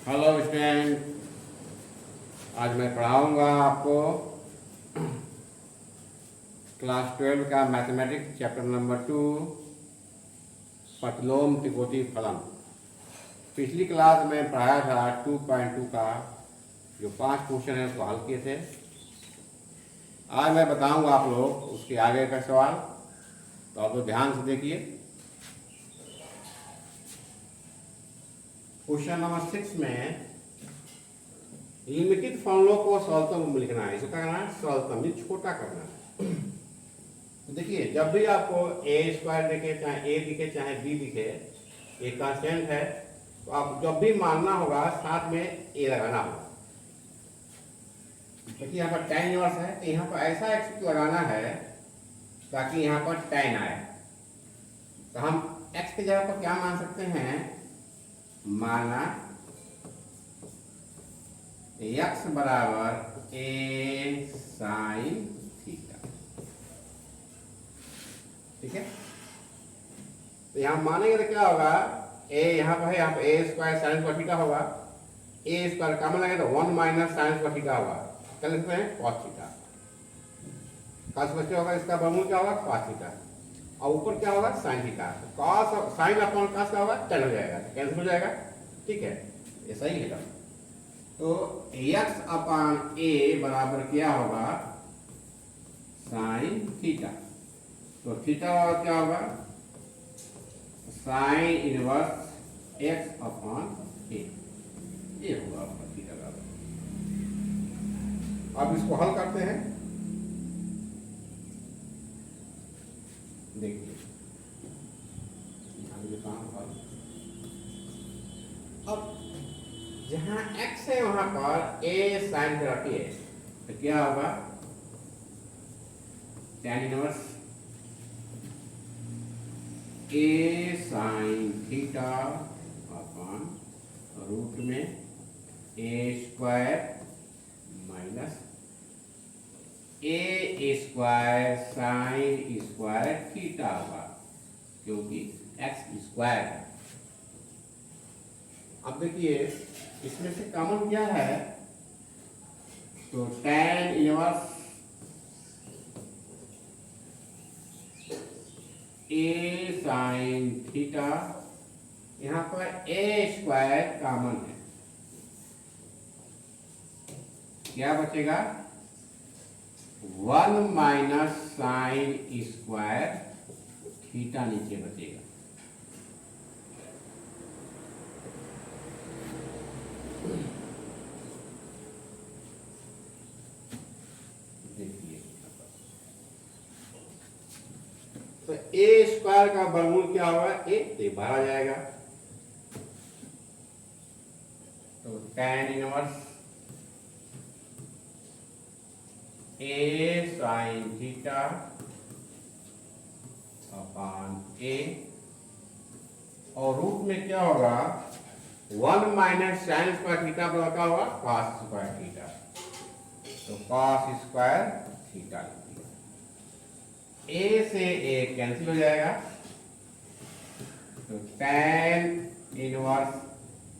Hello student, आज मैं पढ़ाऊंगा आपको क्लास 12 का मैथमेटिक्स चैप्टर नंबर 2 प्रतिलोम त्रिकोटीय फलन। पिछली क्लास में पढ़ाया था 2.2 का जो 5 क्वेश्चन है उसको हल किए थे। आज मैं बताऊंगा आप लोग उसके आगे का सवाल, तो आप लोग ध्यान से देखिए। क्वेश्चन नंबर 6 में लिमिटेड फॉर्मूलों को सरलतम लिखना है। इसको क्या करना है? सरलतम, ये छोटा करना है। तो देखिए, जब भी आपको ए स्क्वायर दिखे, चाहे ए दिखे चाहे बी दिखे, ये कांस्टेंट है, तो आप जब भी मानना होगा साथ में ए लगाना होगा। देखिए यहाँ पर tan इनवर्स है, तो यहाँ पर ऐसा एक्स लगाना है ताकि यहाँ पर tan आए। तो हम x की जगह पर क्या मान सकते हैं? माना x बराबर a साइन थीटा। ठीक है, तो यहाँ मानेंगे तो क्या होगा? a यहाँ पर है, यहाँ पर a square sine square theta होगा। a स्क्वायर कॉमन लगे तो 1 माइनस साइन स्क्वायर थीटा होगा, क्या लिखते हैं? cos theta. cos स्क्वायर होगा, इसका वर्गमूल क्या होगा? cos थीटा, और ऊपर क्या होगा? Sine theta. cos sine upon cos क्या होगा? tan हो जाएगा, कैंसिल हो जाएगा। ठीक है, ये सही है। तो x अपान a बराबर क्या होगा? Sine theta. तो थीटा क्या होगा? Sine inverse x upon a, ये होगा आपका थीटा बराबर। अब इसको हल करते हैं। देखिए अब जहां x है वहां पर a साइन थीटा है, तो क्या होगा? tan inverse a sine theta upon root में a square minus a square sine square theta होगा, क्योंकि x स्क्वायर है। अब देखिए इसमें से कॉमन क्या है? तो tan inverse a sine theta, यहाँ पर a स्क्वायर कॉमन है, क्या बचेगा? 1 माइनस साइन स्क्वायर थीटा नीचे बचेगा। देखिए, तो ए स्क्वायर का वर्गमूल क्या होगा? ए, तो बाहर आ जाएगा। तो tan इनवर्स ए साइन थीटा अपान ए, और रूट में क्या होगा? 1 माइनस साइन स्क्वायर थीटा बराबर क्या होगा? cos square theta. तो cos स्क्वायर थीटा, ए से ए कैंसिल हो जाएगा। तो tan इनवर्स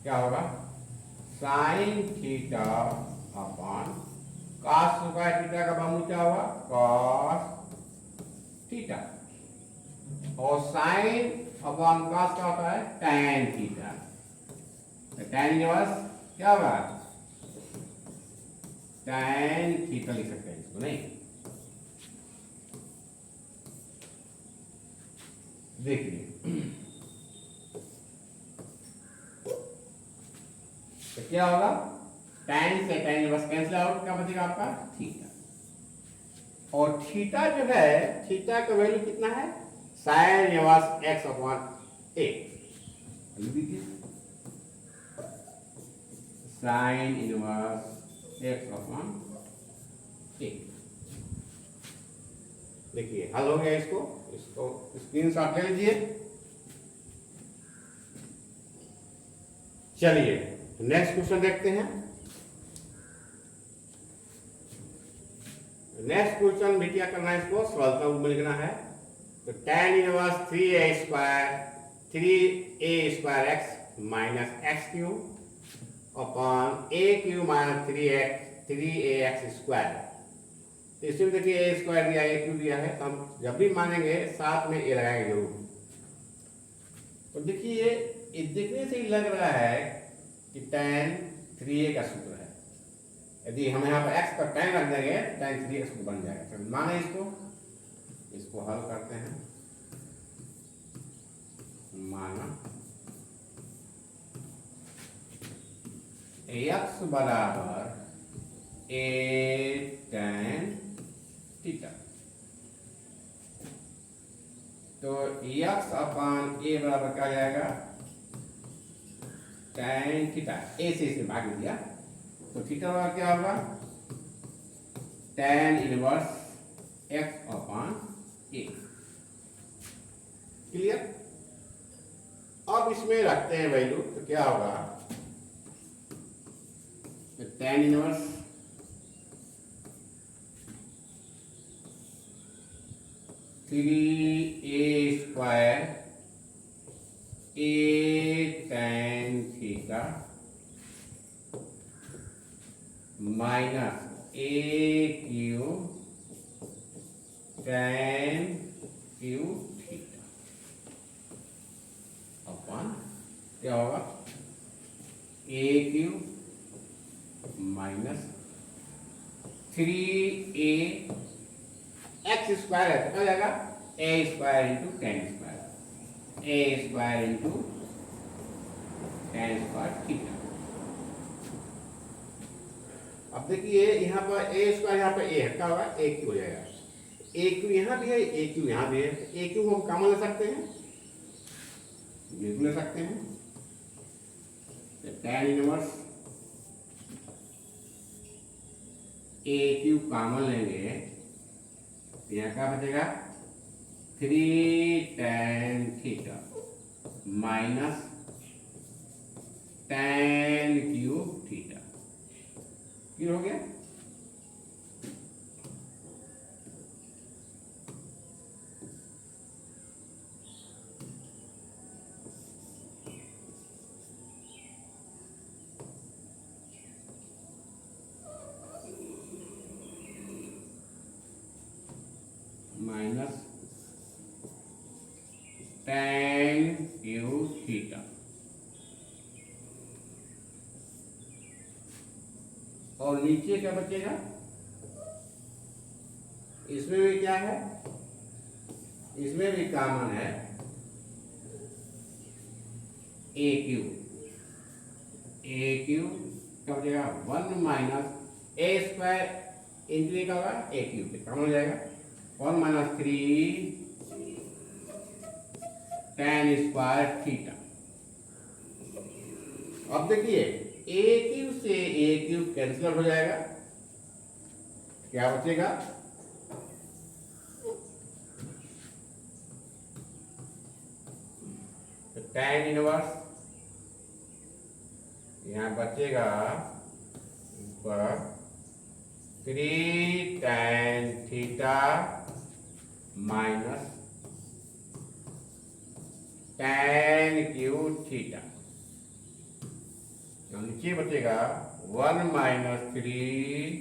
क्या होगा? Sign theta upon cos square theta का वर्गमूल क्या होगा? cos थीटा, और साइन अपॉन cos क्या होता है? tan theta. तो tan इनवर्स क्या होगा? tan थीटा लिख सकते हैं इसको, नहीं? देखिए तो क्या होगा? tan से tan इनवर्स कैंसिल आउट, क्या बचेगा आपका? थीटा। और थीटा जो है, थीटा का वैल्यू कितना है? Sine inverse x upon a। Sine inverse x upon a। देखिए हल हो गया। इसको स्क्रीनशॉट ले लीजिए। चलिए नेक्स्ट क्वेश्चन देखते हैं। नेक्स्ट क्वेश्चन भी क्या करना है? इसको सरलता में लिखना है। तो tan inverse 3a square 3a square x minus X cube upon A cube minus 3ax square. तो इसमें देखिए ए स्क्वायर दिया, ए क्यू दिया है, तो हम जब भी मानेंगे साथ में ए लगाएंगे जरूर। तो देखिए ये देखने से ही लग रहा है कि tan 3a का सूत्र है। यदि हम यहाँ पर x पर tan रख देंगे tan 3a का सूत्र बन जाएगा। तो माने इसको हल करते हैं। माना x बराबर a tan थीटा, तो x अपान a बराबर क्या जाएगा, tan थीटा। a से इसे भाग दिया तो थीटा बराबर क्या होगा, tan inverse x upon a। Clear. अब इसमें रखते हैं वैल्यू, तो क्या होगा, तो tan inverse 3a square a tan theta minus a cube tan cube theta upon क्या होगा, a cube minus 3a X square है तो क्या जाएगा, A square into tan square, A square into tan square theta. अब देखिए यहाँ पर ए स्क्वायर, यहाँ पर ए है, क्या होगा, ए क्यू हो जाएगा। ए क्यू यहाँ भी है, ए क्यू यहाँ भी है, ए क्यू को हम कॉमन ले सकते हैं, बिल्कुल ले सकते हैं। टेन इनवर्स ए क्यू कॉमन लेंगे, यहाँ क्या बचेगा, 3 tan theta minus tan cube theta. Clear हो गया। माइनस tan क्यूब थीटा, और नीचे क्या बचेगा, इसमें भी क्या है, इसमें भी कॉमन है ए क्यू क्या बचेगा, 1 माइनस ए स्क्वायर इंटू का होगा ए क्यू, कॉमन हो जाएगा, 1 माइनस 3 tan स्क्वायर थीटा। अब देखिए ए क्यू से ए क्यू कैंसिल हो जाएगा, क्या बचेगा, तो tan इनवर्स यहाँ बचेगा ऊपर 3 tan theta minus tan cube theta, नीचे बचेगा 1 माइनस 3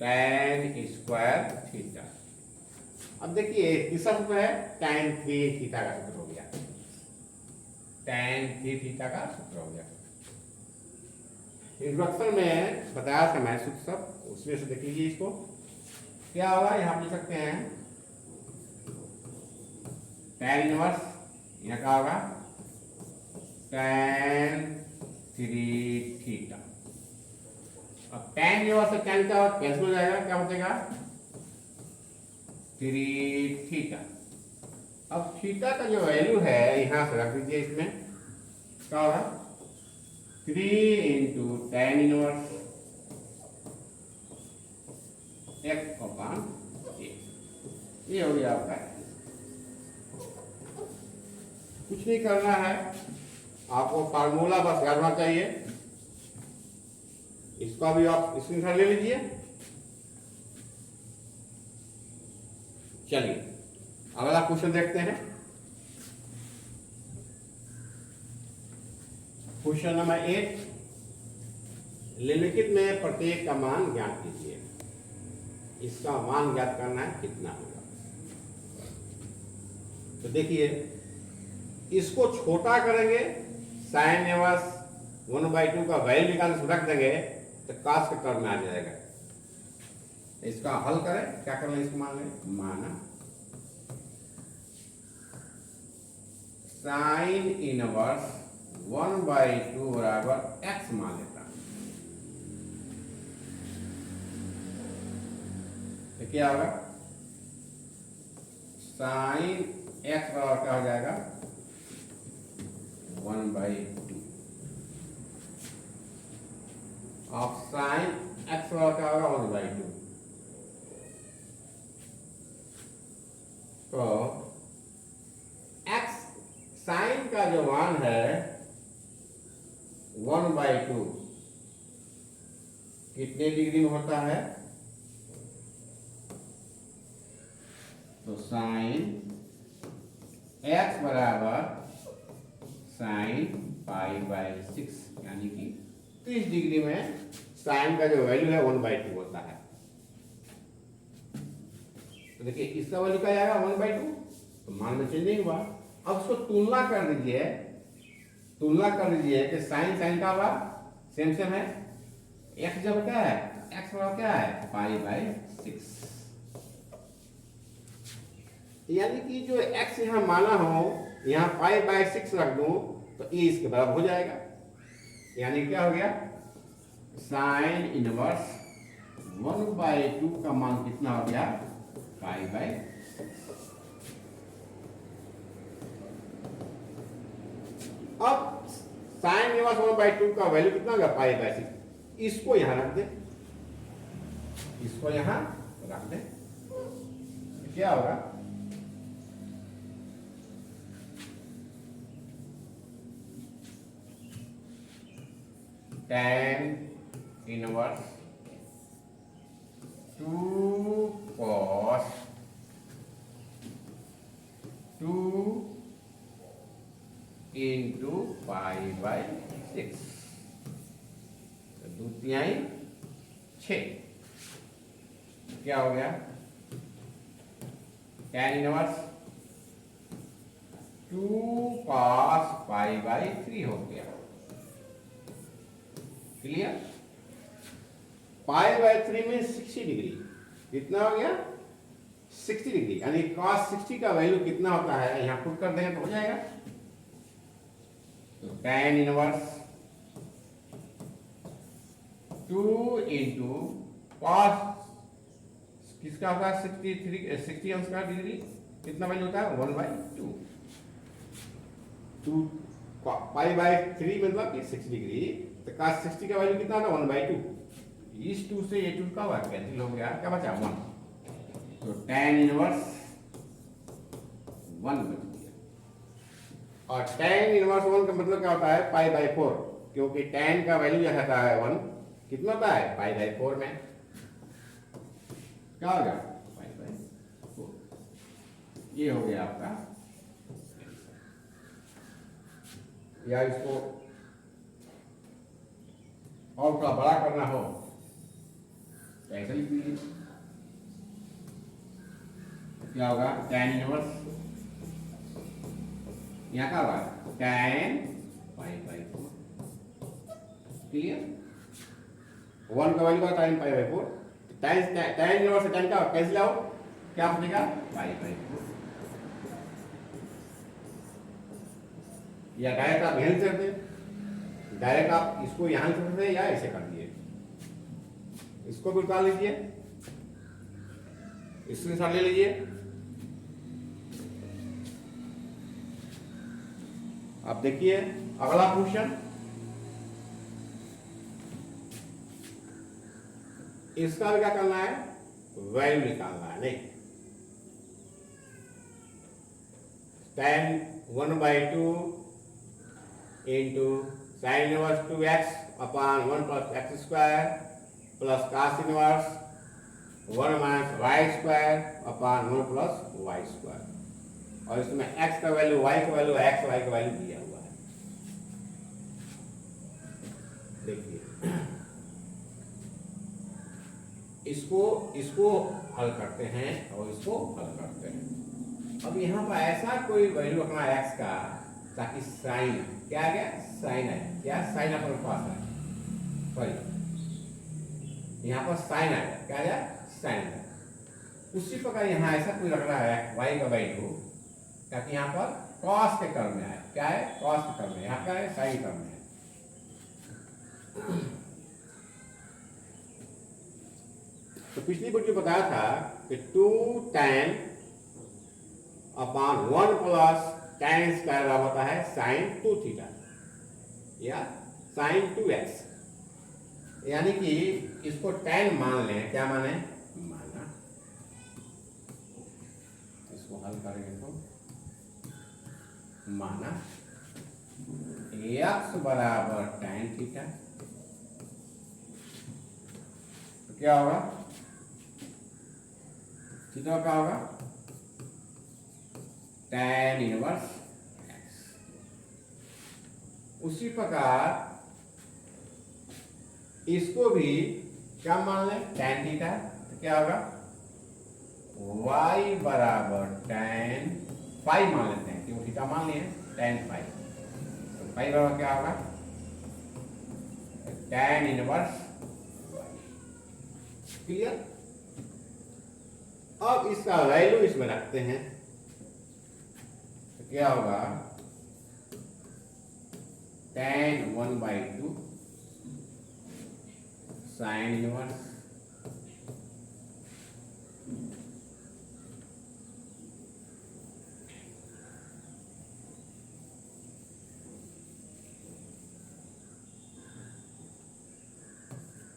tan स्क्वायर थीटा। अब देखिए किसका सूत्र है, tan 3 थीटा का सूत्र हो गया, tan 3 थीटा का सूत्र हो गया। इंट्रोडक्शन में बताया था मैं सूत्र सब, उसमें से देख लीजिए इसको, क्या होगा, यहाँ लिख सकते हैं tan इनवर्स, यहाँ क्या होगा, tan 3 थीटा। अब tan इनवर्स से tan क्या कैंसिल हो जाएगा, क्या बचेगा, 3 थीटा। अब थीटा का जो वैल्यू है यहाँ से रख दीजिए, इसमें क्या होगा, 3 into tan inverse x upon a, ये हो गया आपका। कुछ नहीं करना है, आपको फार्मूला बस याद होना चाहिए, इसका भी आप स्क्रीनशॉट ले लीजिए। चलिए अगला क्वेश्चन देखते हैं। क्वेश्चन नंबर 8, निम्नलिखित में प्रत्येक का मान ज्ञात कीजिए। इसका मान ज्ञात करना है कितना होगा। तो देखिए इसको छोटा करेंगे, साइन इनवर्स 1/2 का वैल्यू निकाल रख देंगे तो काश के टर्म में आ जाएगा। इसका हल करें, क्या करना है, इसको मान लें, माना साइन इनवर्स 1/2 बराबर एक्स मान लेता हूं। तो क्या होगा, साइन एक्स बराबर क्या हो जाएगा 1/2 ऑफ साइन एक्स बराबर क्या होगा 1/2। तो एक्स साइन का जो मान है 1/2 कितने डिग्री में होता है, तो साइन एक्स बराबर साइन π/6 यानी कि 30 डिग्री में साइन का जो वैल्यू है 1/2 होता है। तो देखिए इसका वैल्यू क्या आएगा 1/2, तो मान में चेंज नहीं हुआ। अब उसको तुलना कर दीजिए, कि साइन साइन का हुआ सेम सेम है, एक्स जब क्या है, एक्स बराबर क्या है π/6, यानी कि जो x यहाँ माना हो यहाँ π/6 रख दूं तो ये इसके बराबर हो जाएगा। यानी क्या हो गया, साइन इनवर्स 1/2 का मान कितना हो गया π/6। अब साइन इनवर्स 1/2 का वैल्यू कितना होगा π/6, इसको यहां रख दे, क्या होगा, tan इनवर्स 2 cos 2 into π/6, दो तिहाई 6, क्या हो गया, tan इनवर्स 2 cos π/3 हो गया। क्लियर, π/3 में 60 डिग्री, कितना हो गया 60 डिग्री, यानी cos 60 का वैल्यू कितना होता है यहां पुट कर देंगे तो हो जाएगा। तो tan इनवर्स 2 into cos किसका होगा 60 अंश का डिग्री कितना वैल्यू होता है 1/2, 2 π/3 मतलब कि 60 डिग्री, तो cos 60 का वैल्यू कितना था 1/2, इस 2 से ये 2 का हुआ कैंसिल हो गया, क्या बचा 1, तो tan इनवर्स 1 बच गया। और tan इनवर्स 1 का मतलब क्या होता है π/4, क्योंकि tan का वैल्यू जो रहता है 1 कितना होता है π/4 में, क्या होगा π/4, ये हो गया आपका। या इसको और थोड़ा बड़ा करना हो ऐसे लिख दीजिए, क्या होगा tan इनवर्स यहाँ का होगा tan π/4, क्लियर, 1 का वैल्यू का tan π/4, tan इनवर्स से tan का कैंसिल आउट, क्या बचेगा π/4, या डायरेक्ट आप यहां कर दे, डायरेक्ट आप इसको यहां कर दे या ऐसे कर दिए, इसको भी उतार लीजिए, स्क्रीनशॉट ले लीजिए। आप देखिए अगला क्वेश्चन, इसका भी क्या करना है, वैल्यू निकालना है, नहीं tan 1/2 into sin inverse 2x upon 1 plus x square plus cos inverse 1 minus y square upon 1 plus y square, और इसमें x का वैल्यू y का वैल्यू x y का वैल्यू दिया हुआ है। देखिए इसको इसको हल करते हैं और इसको हल करते हैं। अब यहाँ पर ऐसा कोई वैल्यू रखना है x का ताकि साइन क्या आ गया, साइन है, क्या साइन अपने पास है, सॉरी यहाँ पर साइन आएगा, क्या आया, साइन है। उसी प्रकार यहाँ ऐसा कोई रखना है y का वैल्यू ताकि यहाँ पर कॉस के टर्म में आए, क्या है, कॉस के टर्म में, यहाँ क्या है, साइन टर्म में है। तो पिछली वीडियो बताया था कि 2 tan upon 1 plus tan square होता है साइन 2 थीटा या साइन 2x, यानी कि इसको tan मान लें, क्या माने, माना। इसको हल करेंगे तो माना x बराबर tan थीटा, तो क्या होगा, थीटा क्या होगा, tan इनवर्स x। उसी प्रकार इसको भी क्या मान लें, tan थीटा, तो क्या होगा, y बराबर tan फाइव मान लेते हैं क्योंकि थीटा मान लिए tan फाइव, तो फाइव बराबर क्या होगा, tan इनवर्स y। क्लियर। अब इसका वैल्यू इसमें रखते हैं तो क्या होगा, tan 1/2 sign inverse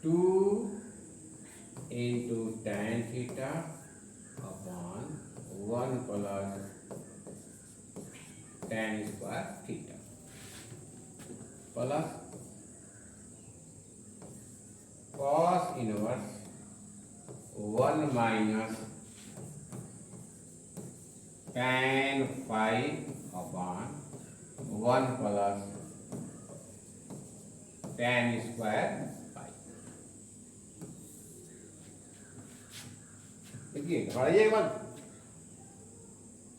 two into tan theta upon 1 plus tan square theta plus cos inverse 1 minus tan five upon 1 plus tan square five. देखिए घबराइए एक बार,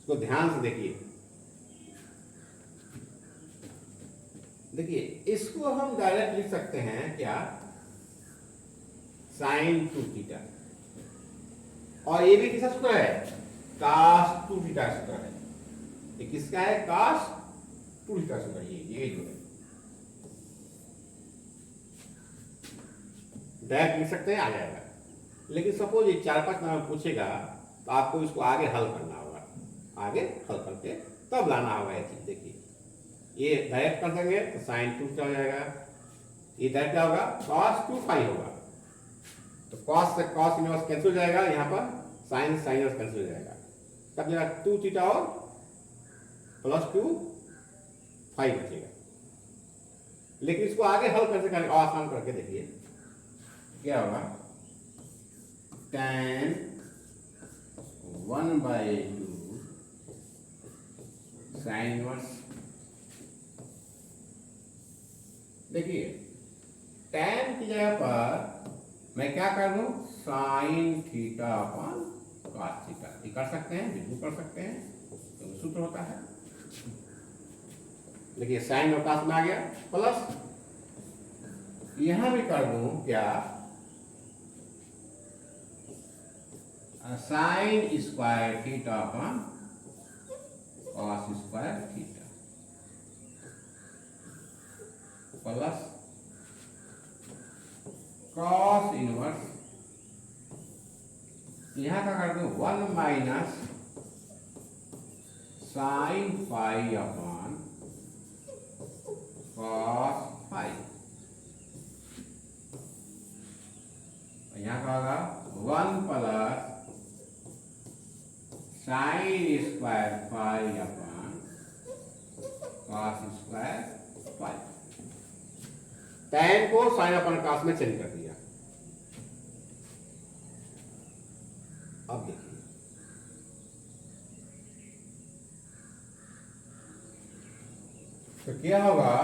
इसको ध्यान से देखिए। देखिए इसको हम डायरेक्ट लिख सकते हैं क्या, साइन 2 थीटा, और ये भी किसका सूत्र है, cos 2 थीटा का सूत्र है। ये किसका है, cos 2 थीटा का सूत्र, ये जो है डायरेक्ट लिख सकते हैं, आ जाएगा। लेकिन सपोज ये 4-5 नंबर पूछेगा तो आपको इसको आगे हल करना होगा, आगे हल करके तब लाना होगा ये चीज। देखिए ये डायरेक्ट कर देंगे तो साइन 2 थीटा हो जाएगा, ये डायरेक्ट क्या होगा, cos 2 फाइव होगा, तो cos से cos इनवर्स कैंसिल हो जाएगा, यहाँ पर साइन साइन इनवर्स कैंसिल हो जाएगा, तब जरा 2 थीटा और प्लस 2 फाइव बचेगा। लेकिन इसको आगे हल करके आसान करके देखिए क्या होगा, tan 1/2 साइन इनवर्स, देखिए tan की जगह पर मैं क्या कर दूं, sign theta upon cos theta, ये कर सकते हैं, बिल्कुल कर सकते हैं, तो सूत्र होता है। देखिए साइन और कॉस में आ गया, प्लस यहां भी कर दूं क्या, sine square theta upon cos square theta plus cos inverse, यहाँ का कर दो 1 minus sine five upon cos five, यहाँ का होगा 1 plus sine square five upon cos square five. tan को साइन अपॉन कॉस में चेंज कर दिया। अब देखिए तो क्या होगा,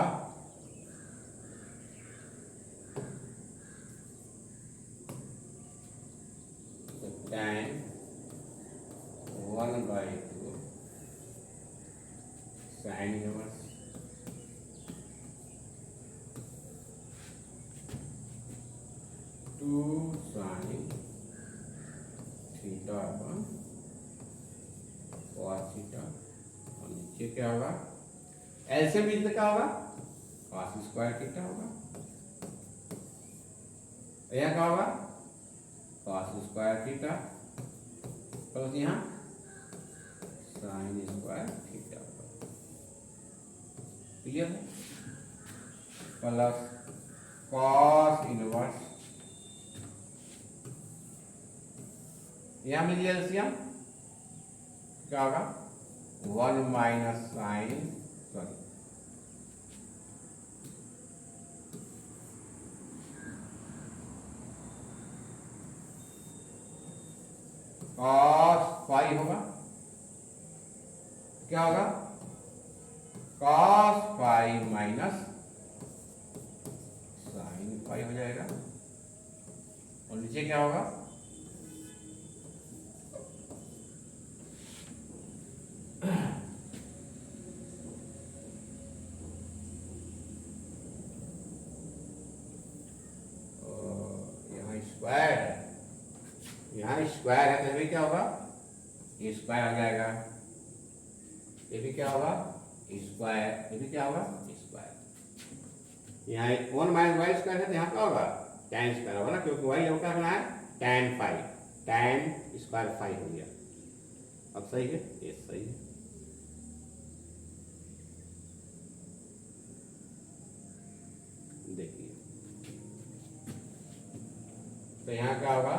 sine inverse two sine theta upon cos theta, और नीचे क्या होगा एलसीएम भी क्या होगा कॉस स्क्वायर थीटा होगा, यह क्या होगा कॉस स्क्वायर थीटा प्लस यहाँ साइन स्क्वायर थीटा होगा। क्लियर है? प्लस कॉस इनवर्स, यहाँ मिल एलसीएम क्या होगा 1 minus sine sorry cos phi होगा, क्या होगा cos phi minus sine phi हो जाएगा, और नीचे क्या होगा स्क्वायर है, यहाँ स्क्वायर है तो भी क्या होगा ये स्क्वायर आ जाएगा, ये भी क्या होगा स्क्वायर, ये भी क्या होगा स्क्वायर। यहाँ 1 माइनस वाई स्क्वायर है तो यहाँ क्या होगा tan स्क्वायर होगा ना, क्योंकि वाई क्या करना है tan phi, tan square phi हो गया। अब सही है, ये सही है। देखिए तो यहाँ क्या होगा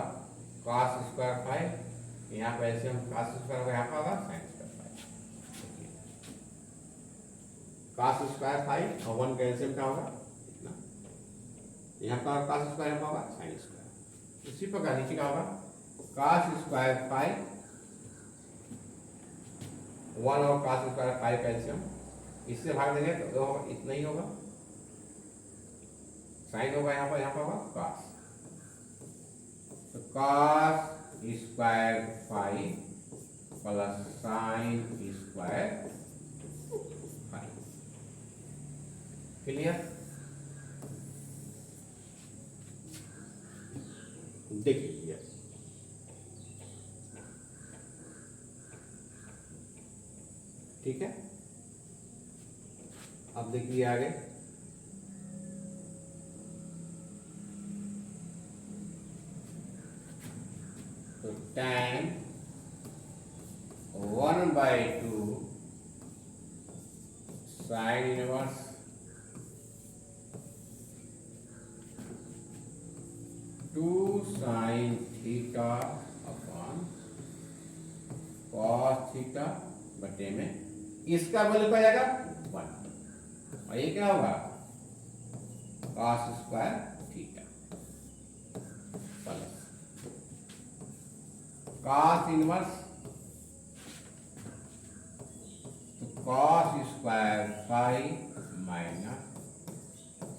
cos स्क्वायर फाइव, यहाँ पे ऐसे हम cos स्क्वायर होगा, यहाँ का होगा sin square five. cos square five और 1 का एलसीएम क्या होगा इतना, यहाँ का cos स्क्वायर यहाँ होगा sin स्क्वायर। इसी प्रकार नीचे क्या होगा cos स्क्वायर फाइव 1 और cos स्क्वायर फाइव का एलसीएम, इससे भाग देंगे तो इतना ही होगा, साइन होगा यहाँ पर होगा cos, तो cos square five plus sine square five. Clear? देखिए ठीक है, अब देखिए आगे तो tan 1/2 sine inverse 2 sign theta upon cos theta बटे में इसका वैल्यू क्या जाएगा 1, और ये क्या होगा cos square theta plus cos inverse तो cos square five minus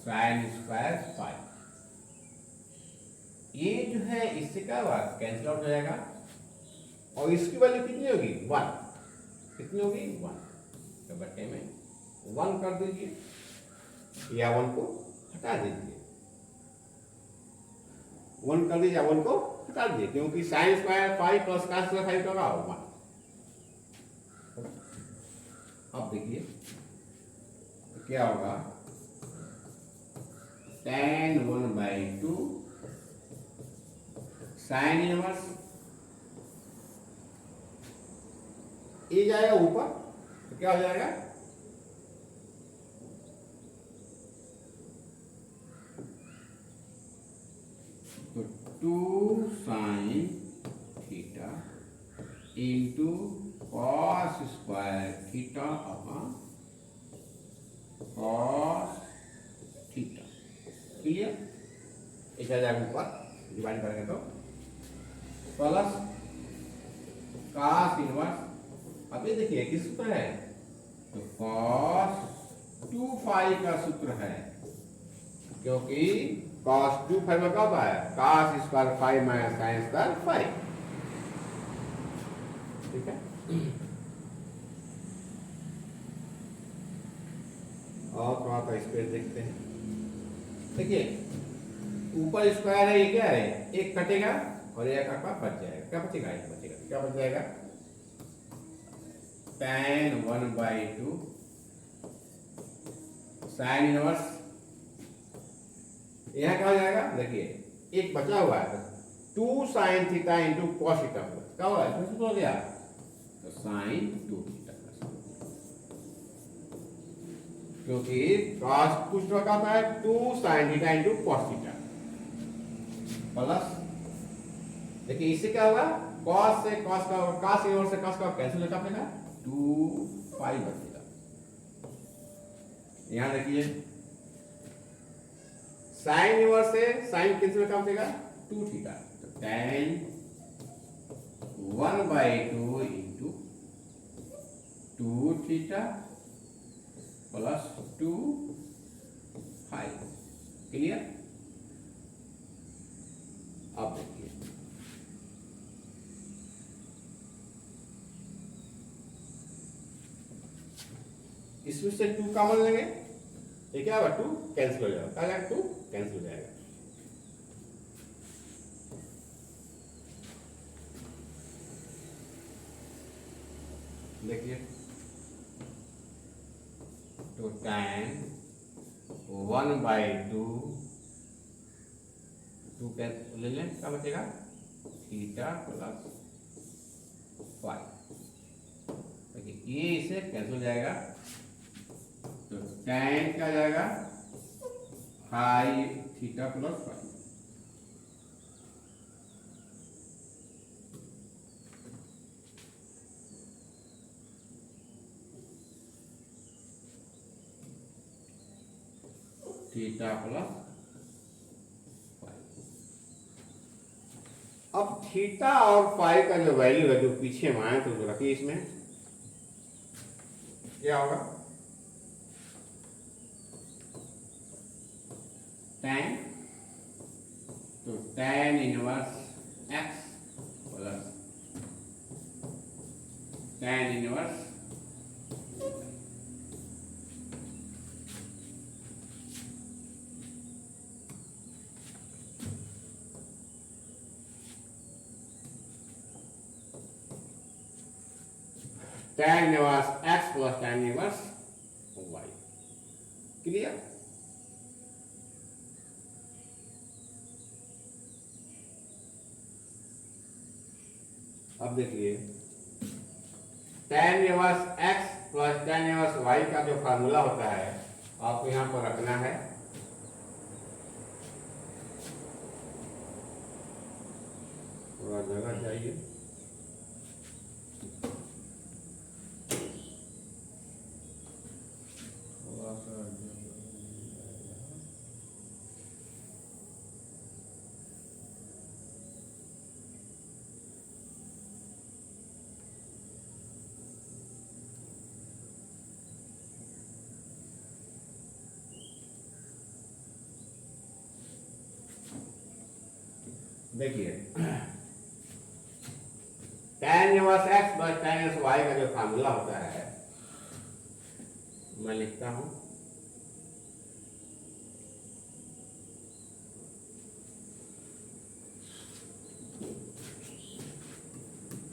sine square five, ये जो है इससे क्या हुआ कैंसिल आउट हो जाएगा, और इसकी वैल्यू कितनी होगी 1, कितनी होगी 1, तो बट्टे में 1 कर दीजिए या 1 को हटा दीजिए, 1 कर दीजिए 1 को हटा दीजिए, क्योंकि sign square five plus cos square five का होगा 1। अब देखिए तो क्या होगा tan 1/2 साइन इनवर्स, ये जाएगा ऊपर तो क्या हो जाएगा तो 2 sine theta into cos square theta upon cos theta. Clear? ऐसा जाएगा ऊपर डिवाइड करेंगे तो प्लस कॉस इनवर्स, अब ये देखिए किस सूत्र है तो cos 2 फाइव का सूत्र है, क्योंकि cos 2 फाइव में क्या होता है cos square five minus sine square five. ठीक है, आपका स्पेस देखते हैं। देखिए ऊपर स्क्वायर है, ये क्या है, एक कटेगा और एक आपका बच जाएगा। क्या बचेगा, एक बचेगा। क्या बच जाएगा, tan 1/2 साइन इनवर्स, यहाँ क्या हो जाएगा, देखिए एक बचा हुआ है 2 sin theta into cos theta plus, क्या होगा इसमें हो गया, तो साइन 2 थीटा प्लस, क्योंकि कॉस कुछ तो क्या होता है 2 sin theta into cos theta plus, देखिए इससे क्या होगा, कॉस से कॉस का, कॉस इनवर्स से कॉस का कैंसिल होगा अपने 2 पाई बचेगा। यहां देखिए साइन इनवर्स से साइन कैंसिल होगा बचेगा 2 थीटा, तो tan 1/2 into 2 theta plus 2 phi. Clear. अब देखिए इसमें से 2 कॉमन लेंगे, ये क्या होगा 2 कैंसिल हो जाएगा, क्या जाएगा 2 कैंसिल हो जाएगा। देखिए तो tan 1/2 2 कैंसिल ले लें, क्या बचेगा थीटा प्लस फाई। देखिए ये इसे कैंसिल हो जाएगा, तो tan क्या जाएगा phi theta plus phi. Theta plus phi. अब थीटा और फाई का जो वैल्यू है, जो पीछे में आए तो रखिए, इसमें क्या होगा, tan, तो tan inverse x plus tan inverse tan inverse x plus tan inverse y। Clear. अब देखिए tan inverse x plus tan inverse y का जो फार्मूला होता है आपको यहाँ पर रखना है। थोड़ा जगह चाहिए, थोड़ा सा देखिए tan inverse x plus tan inverse y का जो फार्मूला होता है मैं लिखता हूं,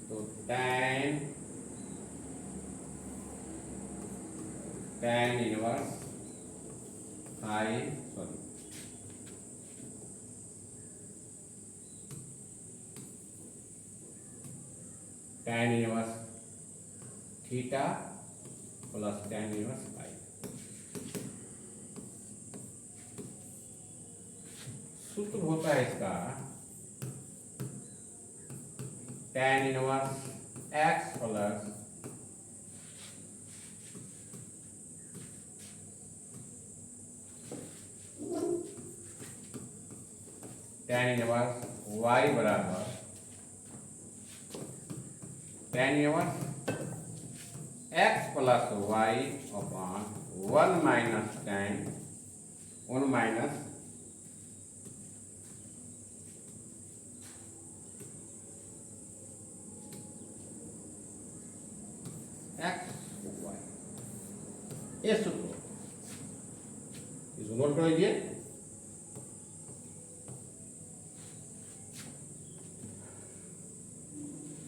तो tan inverse phi, sorry tan inverse theta plus tan inverse phi. सूत्र होता है इसका tan inverse x plus tan inverse y बराबर tan inverse x plus y upon 1 minus tan 1 minus x y। ये सूत्र तो नोट कर लीजिए।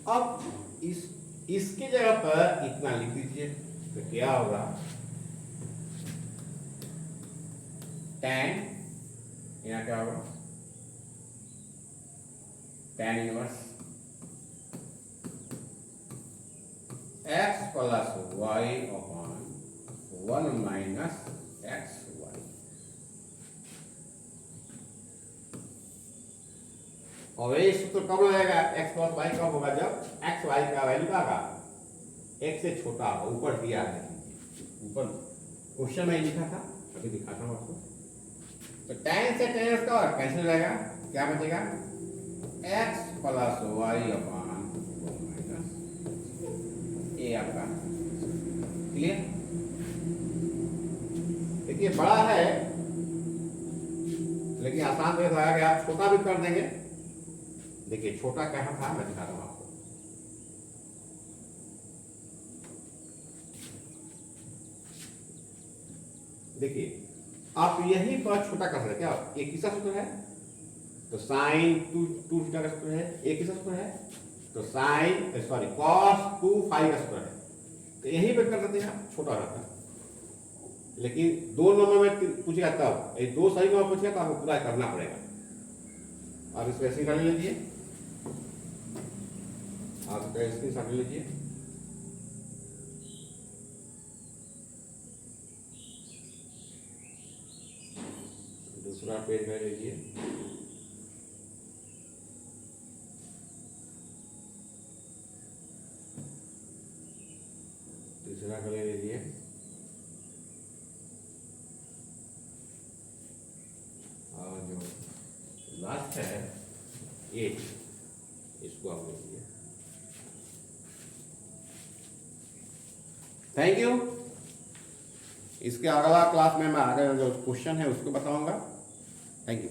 अब इसकी जगह पर इतना लिख दीजिए तो क्या होगा, tan, यहाँ क्या होगा, tan inverse x plus y upon 1 minus X Y. और ये सूत्र कब लगेगा, x प्लस वाई कब होगा, जब x y का वैल्यू का x से छोटा होगा। ऊपर दिया है, ऊपर क्वेश्चन में लिखा था, अभी दिखाता हूँ आपको। तो tan से tan का कैंसिल हो जाएगा, क्या बचेगा, x plus Y upon 1 minus A आपका। क्लियर। देखिए बड़ा है लेकिन आसान तो था कि आप छोटा भी कर देंगे। देखिए छोटा कहाँ था, मैं दिखा रहा हूँ आपको। देखिए आप यही पर छोटा कर सकते हैं। क्या एक किसका सूत्र है, तो साइन टू थीटा का सूत्र है। एक किसका सूत्र है, तो साइन सॉरी कॉस 2 फाई का सूत्र है। तो यही पे कर देते हैं आप, छोटा रहता है। लेकिन 2 नंबर में पूछेगा तब, ये 2 सही नंबर पूछेगा तो आपको पूरा करना पड़ेगा। आप इसको ऐसे कर लीजिए, आप इसका स्क्रीनशॉट ले लीजिए। दूसरा पेज ले लीजिए, तीसरा का ले लीजिए, और जो लास्ट है ये, इसको आप ले लीजिए। Thank you. इसके अगला क्लास में मैं आगे जो क्वेश्चन है उसको बताऊंगा। Thank you.